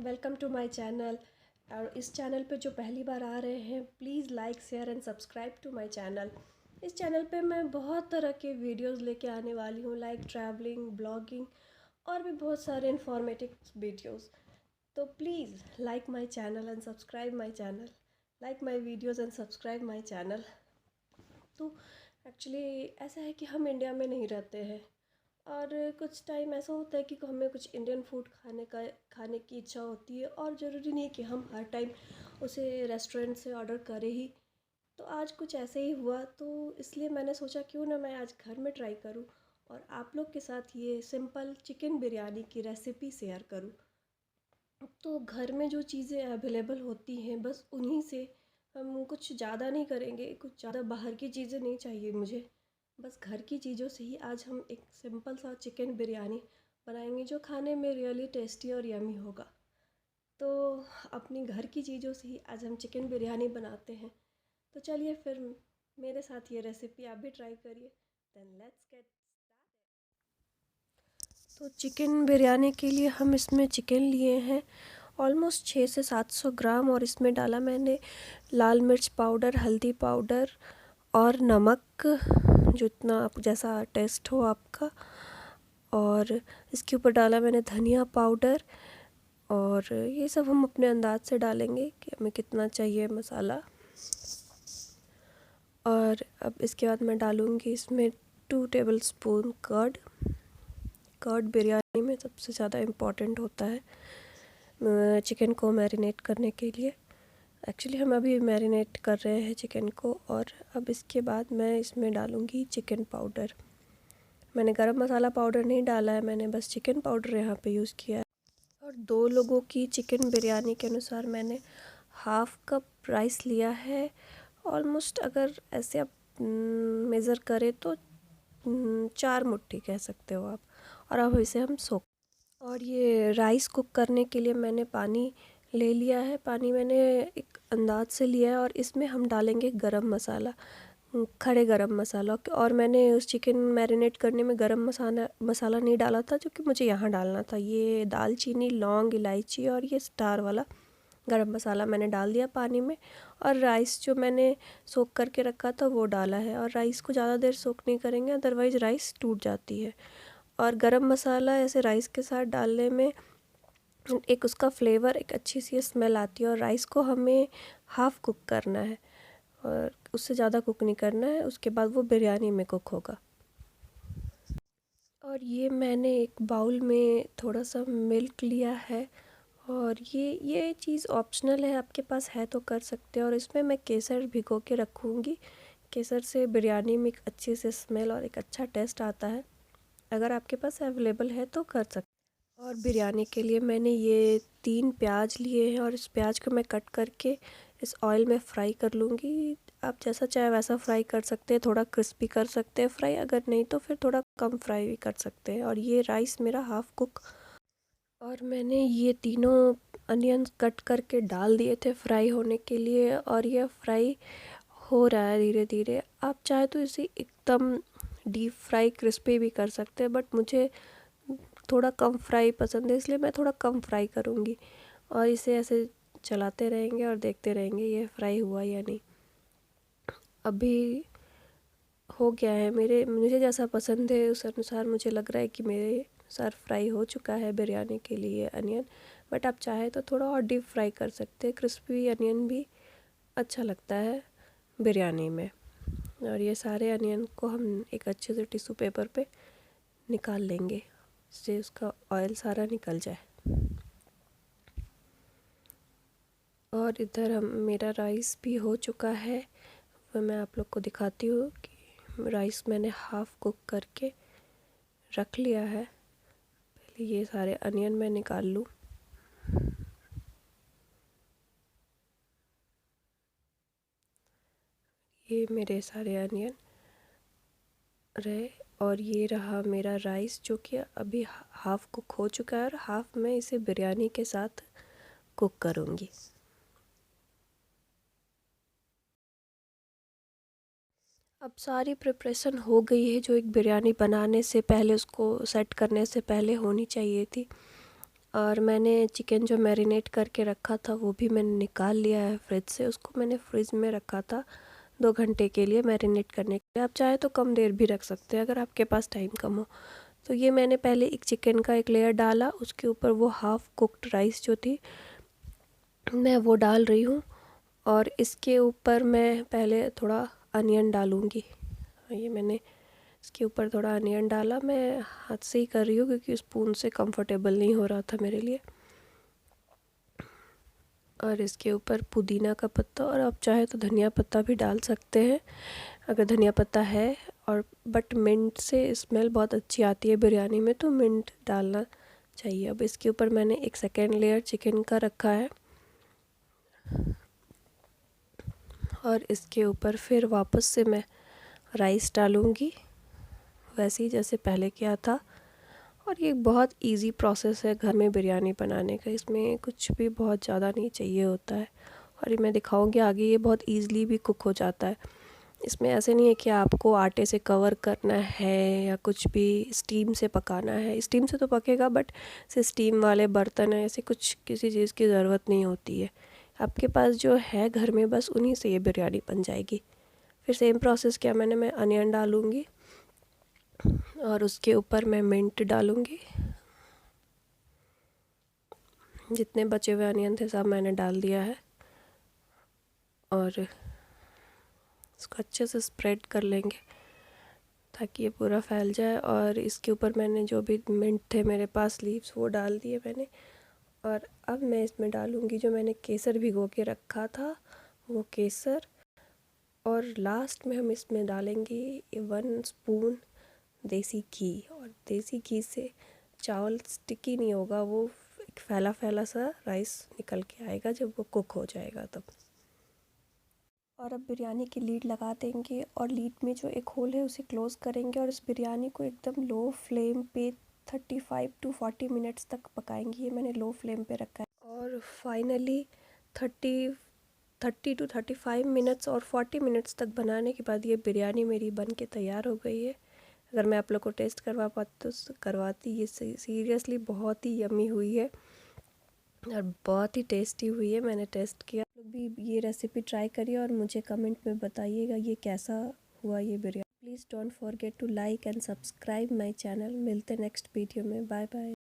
Welcome to my channel. और इस channel पे जो पहली बार आ रहे हैं, please like share and subscribe to my channel. इस चैनल पे मैं बहुत तरह के वीडियोस लेके आने वाली हूँ, लाइक ट्रैवलिंग, ब्लॉगिंग और भी बहुत सारे इन्फॉर्मेटिव वीडियोस। तो please like my channel and subscribe my channel, like my videos and subscribe my channel. तो एक्चुअली ऐसा है कि हम इंडिया में नहीं रहते हैं और कुछ टाइम ऐसा होता है कि हमें कुछ इंडियन फूड खाने की इच्छा होती है, और ज़रूरी नहीं कि हम हर टाइम उसे रेस्टोरेंट से ऑर्डर करें ही। तो आज कुछ ऐसे ही हुआ, तो इसलिए मैंने सोचा क्यों ना मैं आज घर में ट्राई करूं और आप लोग के साथ ये सिंपल चिकन बिरयानी की रेसिपी शेयर करूं। तो घर में जो चीज़ें अवेलेबल होती हैं बस उन्हीं से हम कुछ ज़्यादा नहीं करेंगे, कुछ ज़्यादा बाहर की चीज़ें नहीं चाहिए मुझे। बस घर की चीज़ों से ही आज हम एक सिंपल सा चिकन बिरयानी बनाएंगे जो खाने में रियली टेस्टी और यमी होगा। तो अपनी घर की चीज़ों से ही आज हम चिकन बिरयानी बनाते हैं। तो चलिए फिर मेरे साथ ये रेसिपी आप भी ट्राई करिए। Then let's get. तो चिकन बिरयानी के लिए हम इसमें चिकन लिए हैं ऑलमोस्ट 600 से 700 ग्राम, और इसमें डाला मैंने लाल मिर्च पाउडर, हल्दी पाउडर और नमक, जितना आप जैसा टेस्ट हो आपका। और इसके ऊपर डाला मैंने धनिया पाउडर, और ये सब हम अपने अंदाज से डालेंगे कि हमें कितना चाहिए मसाला। और अब इसके बाद मैं डालूँगी इसमें 2 टेबलस्पून कर्ड। कर्ड बिरयानी में सबसे ज़्यादा इम्पॉर्टेंट होता है चिकन को मैरिनेट करने के लिए। एक्चुअली हम अभी मैरिनेट कर रहे हैं चिकन को। और अब इसके बाद मैं इसमें डालूँगी चिकन पाउडर। मैंने गरम मसाला पाउडर नहीं डाला है, मैंने बस चिकन पाउडर यहाँ पे यूज़ किया है। और 2 लोगों की चिकन बिरयानी के अनुसार मैंने हाफ़ कप राइस लिया है। ऑलमोस्ट अगर ऐसे आप मेज़र करें तो 4 मुट्ठी कह सकते हो आप। और अब इसे हम सोख। और ये राइस कुक करने के लिए मैंने पानी ले लिया है। पानी मैंने एक अंदाज से लिया है, और इसमें हम डालेंगे गरम मसाला, खड़े गरम मसाला। और मैंने उस चिकन मैरिनेट करने में गरम मसाला नहीं डाला था, जो कि मुझे यहाँ डालना था। ये दालचीनी, लौंग, इलायची और ये स्टार वाला गरम मसाला मैंने डाल दिया पानी में। और राइस जो मैंने सोख करके रखा था वो डाला है। और राइस को ज़्यादा देर सोख नहीं करेंगे, अदरवाइज़ राइस टूट जाती है। और गरम मसाला ऐसे राइस के साथ डालने में एक उसका फ्लेवर, एक अच्छी सी स्मेल आती है। और राइस को हमें हाफ़ कुक करना है और उससे ज़्यादा कुक नहीं करना है, उसके बाद वो बिरयानी में कुक होगा। और ये मैंने एक बाउल में थोड़ा सा मिल्क लिया है, और ये चीज़ ऑप्शनल है, आपके पास है तो कर सकते हैं। और इसमें मैं केसर भिगो के रखूँगी। केसर से बिरयानी में एक अच्छी सी स्मेल और एक अच्छा टेस्ट आता है। अगर आपके पास अवेलेबल है तो कर सकते। और बिरयानी के लिए मैंने ये 3 प्याज लिए हैं, और इस प्याज को मैं कट करके इस ऑयल में फ्राई कर लूँगी। आप जैसा चाहे वैसा फ्राई कर सकते हैं, थोड़ा क्रिस्पी कर सकते हैं फ्राई, अगर नहीं तो फिर थोड़ा कम फ्राई भी कर सकते हैं। और ये राइस मेरा हाफ़ कुक। और मैंने ये तीनों अनियंस कट करके डाल दिए थे फ्राई होने के लिए, और ये फ्राई हो रहा है धीरे धीरे। आप चाहे तो इसे एकदम डीप फ्राई क्रिस्पी भी कर सकते हैं, बट मुझे थोड़ा कम फ्राई पसंद है, इसलिए मैं थोड़ा कम फ्राई करूँगी। और इसे ऐसे चलाते रहेंगे और देखते रहेंगे ये फ्राई हुआ या नहीं। अभी हो गया है, मुझे जैसा पसंद है उस अनुसार मुझे लग रहा है कि मेरे अनुसार फ्राई हो चुका है बिरयानी के लिए अनियन। बट आप चाहे तो थोड़ा और डीप फ्राई कर सकते हैं, क्रिस्पी अनियन भी अच्छा लगता है बिरयानी में। और ये सारे अनियन को हम एक अच्छे से टिश्यू पेपर पे निकाल लेंगे, जिससे उसका ऑयल सारा निकल जाए। और इधर मेरा राइस भी हो चुका है, वह मैं आप लोग को दिखाती हूँ कि राइस मैंने हाफ़ कुक करके रख लिया है। पहले ये सारे अनियन मैं निकाल लूँ। ये मेरे सारे अनियन रहे, और ये रहा मेरा राइस, जो कि अभी हाफ़ कुक हो चुका है, और हाफ़ मैं इसे बिरयानी के साथ कुक करूँगी। अब सारी प्रिपरेशन हो गई है जो एक बिरयानी बनाने से पहले, उसको सेट करने से पहले होनी चाहिए थी। और मैंने चिकन जो मैरिनेट करके रखा था वो भी मैंने निकाल लिया है फ्रिज से। उसको मैंने फ्रिज में रखा था 2 घंटे के लिए मैरिनेट करने के लिए। आप चाहे तो कम देर भी रख सकते हैं अगर आपके पास टाइम कम हो। तो ये मैंने पहले एक चिकन का एक लेयर डाला, उसके ऊपर वो हाफ़ कुक्ड राइस जो थी मैं वो डाल रही हूँ। और इसके ऊपर मैं पहले थोड़ा अनियन डालूँगी। ये मैंने इसके ऊपर थोड़ा अनियन डाला। मैं हाथ से ही कर रही हूँ क्योंकि स्पून से कंफर्टेबल नहीं हो रहा था मेरे लिए। और इसके ऊपर पुदीना का पत्ता, और आप चाहे तो धनिया पत्ता भी डाल सकते हैं अगर धनिया पत्ता है। और बट मिंट से स्मेल बहुत अच्छी आती है बिरयानी में, तो मिंट डालना चाहिए। अब इसके ऊपर मैंने एक सेकेंड लेयर चिकन का रखा है और इसके ऊपर फिर वापस से मैं राइस डालूँगी वैसे ही जैसे पहले किया था। और ये बहुत इजी प्रोसेस है घर में बिरयानी बनाने का, इसमें कुछ भी बहुत ज़्यादा नहीं चाहिए होता है। और ये मैं दिखाऊंगी आगे, ये बहुत इजीली भी कुक हो जाता है। इसमें ऐसे नहीं है कि आपको आटे से कवर करना है या कुछ भी स्टीम से पकाना है। स्टीम से तो पकेगा बट से स्टीम वाले बर्तन है, ऐसे कुछ किसी चीज़ की ज़रूरत नहीं होती है। आपके पास जो है घर में बस उन्हीं से ये बिरयानी बन जाएगी। फिर सेम प्रोसेस किया मैंने, मैं अनियन डालूँगी और उसके ऊपर मैं मिंट डालूँगी। जितने बचे हुए अनियन थे सब मैंने डाल दिया है और इसको अच्छे से स्प्रेड कर लेंगे ताकि ये पूरा फैल जाए। और इसके ऊपर मैंने जो भी मिंट थे मेरे पास लीव्स वो डाल दिए मैंने। और अब मैं इसमें डालूँगी जो मैंने केसर भिगो के रखा था वो केसर। और लास्ट में हम इसमें डालेंगे 1 स्पून देसी घी। और देसी घी से चावल स्टिकी नहीं होगा, वो एक फैला फैला सा राइस निकल के आएगा जब वो कुक हो जाएगा तब। और अब बिरयानी की लीड लगा देंगे और लीड में जो एक होल है उसे क्लोज़ करेंगे और इस बिरयानी को एकदम लो फ्लेम पे 35 to 40 मिनट्स तक पकाएंगे। ये मैंने लो फ्लेम पे रखा है। और फाइनली 30 to 35 मिनट्स और 40 मिनट्स तक बनाने के बाद ये बिरयानी मेरी बन के तैयार हो गई है। अगर मैं आप लोग को टेस्ट करवा पाती तो करवाती। ये सीरियसली बहुत ही यम्मी हुई है और बहुत ही टेस्टी हुई है। मैंने टेस्ट किया, आप लोग भी ये रेसिपी ट्राई करिए और मुझे कमेंट में बताइएगा ये कैसा हुआ ये biryani. Please don't forget to like and subscribe my channel. मिलते नेक्स्ट वीडियो में। Bye bye.